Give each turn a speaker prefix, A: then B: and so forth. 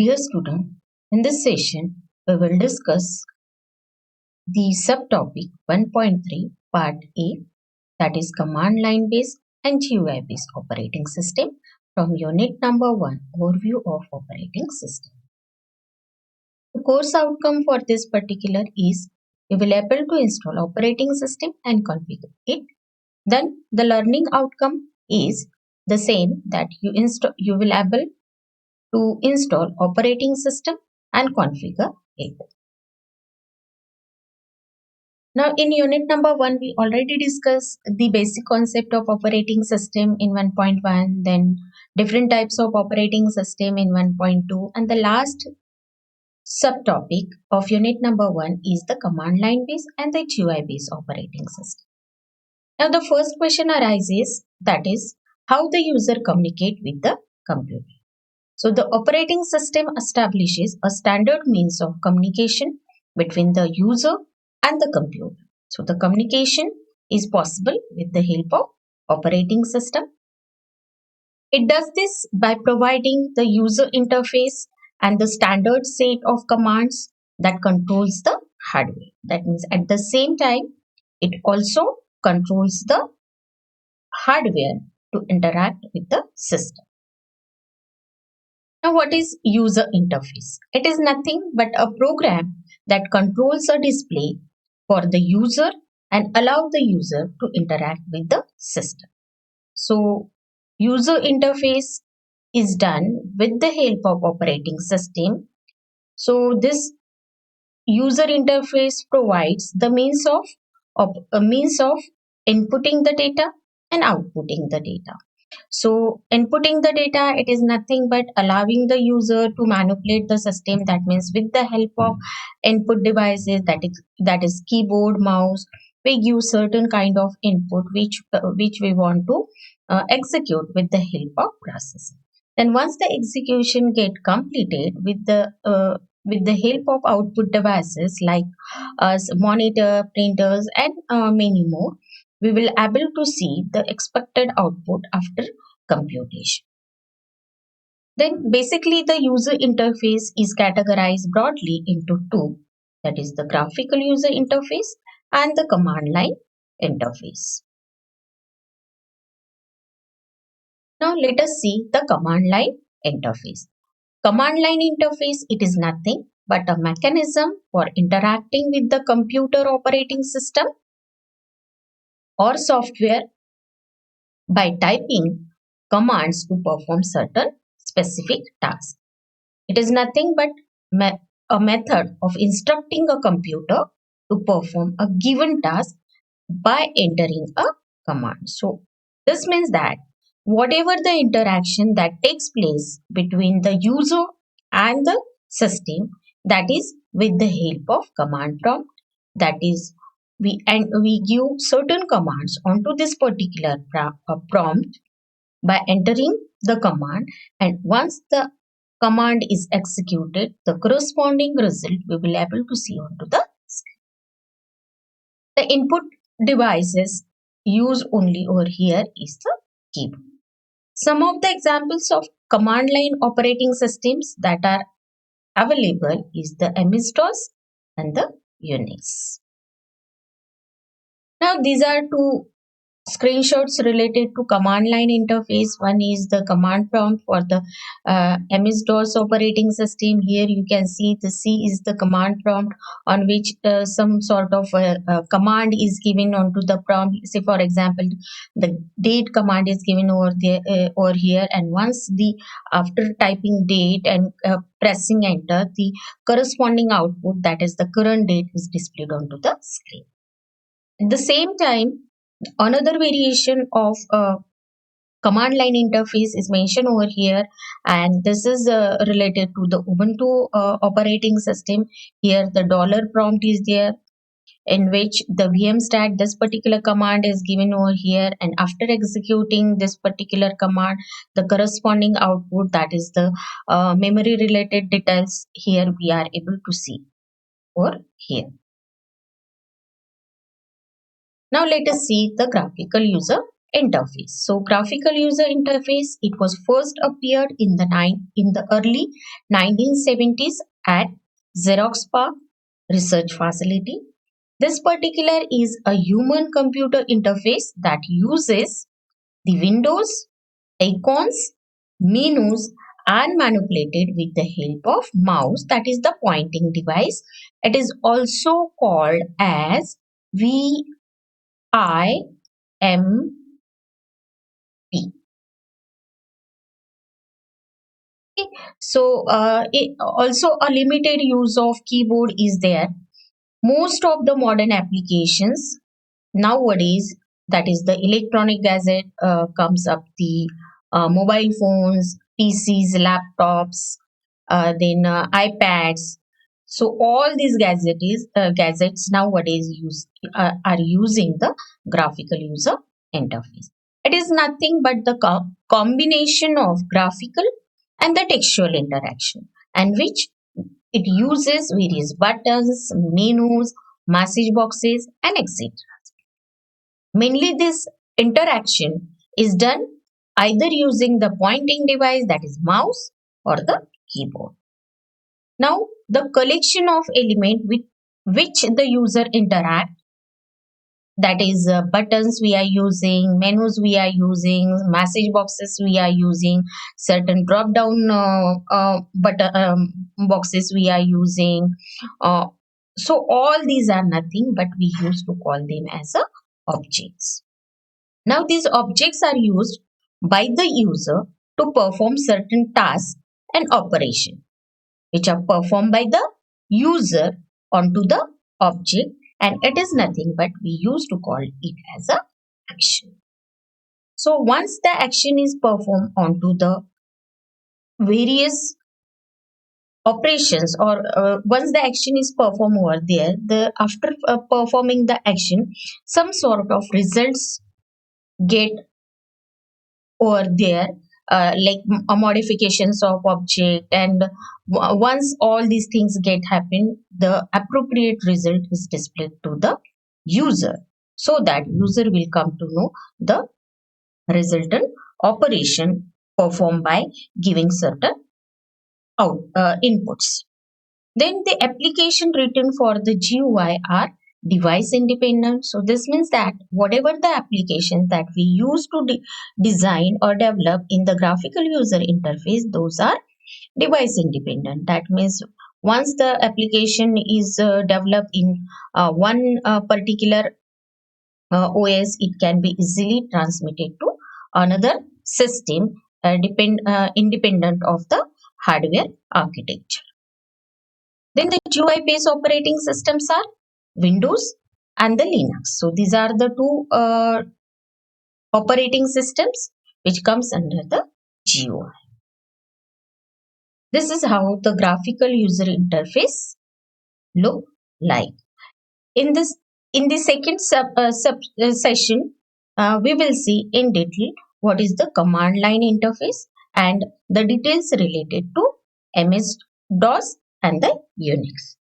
A: Dear student, in this session, we will discuss the subtopic 1.3 Part A, that is Command Line Based and GUI Based Operating System from Unit Number 1, Overview of Operating System. The course outcome for this particular is you will able to install operating system and configure it. Then the learning outcome is the same, that you will able to install operating system and configure it. Now, in unit number 1, we already discussed the basic concept of operating system in 1.1, then different types of operating system in 1.2, and the last subtopic of unit number 1 is the command line based and the GUI based operating system. Now, the first question arises, that is how the user communicate with the computer. So, the operating system establishes a standard means of communication between the user and the computer. So, the communication is possible with the help of operating system. It does this by providing the user interface and the standard set of commands that controls the hardware. That means at the same time, it also controls the hardware to interact with the system. Now, what is user interface? It is nothing but a program that controls a display for the user and allow the user to interact with the system. So, user interface is done with the help of operating system. So, this user interface provides the means of inputting the data and outputting the data. So inputting the data, it is nothing but allowing the user to manipulate the system. That means with the help of input devices, that is keyboard, mouse, we give certain kind of input which we want to execute with the help of processor. Then once the execution get completed with the help of output devices like monitor, printers, and many more, we will able to see the expected output after computation. Then basically the user interface is categorized broadly into two, that is the graphical user interface and the command line interface. Now let us see the command line interface. Command line interface, it is nothing but a mechanism for interacting with the computer operating system or software by typing commands to perform certain specific tasks. It is nothing but a method of instructing a computer to perform a given task by entering a command. So, this means that whatever the interaction that takes place between the user and the system, that is with the help of command prompt, that is we give certain commands onto this particular prompt by entering the command, and once the command is executed, the corresponding result we will able to see onto the screen. The input devices used only over here is the keyboard. Some of the examples of command line operating systems that are available is the MS-DOS and the Unix. Now these are two screenshots related to command line interface. One is the command prompt for the MS-DOS operating system. Here you can see the C is the command prompt on which some sort of command is given onto the prompt. Say for example, the date command is given over here, and once after typing date and pressing enter, the corresponding output, that is the current date, is displayed onto the screen. At the same time, another variation of command line interface is mentioned over here, and this is related to the Ubuntu operating system. Here the dollar prompt is there, in which the vmstat, this particular command is given over here, and after executing this particular command, the corresponding output, that is the memory related details, here we are able to see over here. Now let us see the graphical user interface. So graphical user interface, it was first appeared in the early 1970s at Xerox PARC research facility. This particular is a human computer interface that uses the windows, icons, menus are manipulated with the help of mouse, that is the pointing device. It is also called as VIMP. So also a limited use of keyboard is there. Most of the modern applications nowadays, that is the electronic gadget, comes up the mobile phones, PCs, laptops, then iPads. So all these gadgets nowadays are using the graphical user interface. It is nothing but the combination of graphical and the textual interaction, and which it uses various buttons, menus, message boxes, and etc. Mainly, this interaction is done either using the pointing device, that is mouse, or the keyboard. Now, the collection of elements with which the user interact, that is buttons we are using, menus we are using, message boxes we are using, certain drop down button boxes we are using. Uh, so all these are nothing but we used to call them as objects. Now these objects are used by the user to perform certain tasks and operation which are performed by the user onto the object, and it is nothing but we used to call it as a action. So once the action is performed onto the various operations, or once the action is performed over there, the after performing the action, some sort of results get over there, like modifications of object, and once all these things get happen, the appropriate result is displayed to the user, so that user will come to know the resultant operation performed by giving certain inputs. Then the application written for the GUI are device independent. So this means that whatever the applications that we use to design or develop in the graphical user interface, those are device independent. That means once the application is developed in one particular OS, it can be easily transmitted to another system, independent of the hardware architecture. Then the GUI based operating systems are Windows and the Linux. So these are the two operating systems which comes under the GUI. This is how the graphical user interface look like. In the second session, we will see in detail what is the command line interface and the details related to MS DOS and the Unix.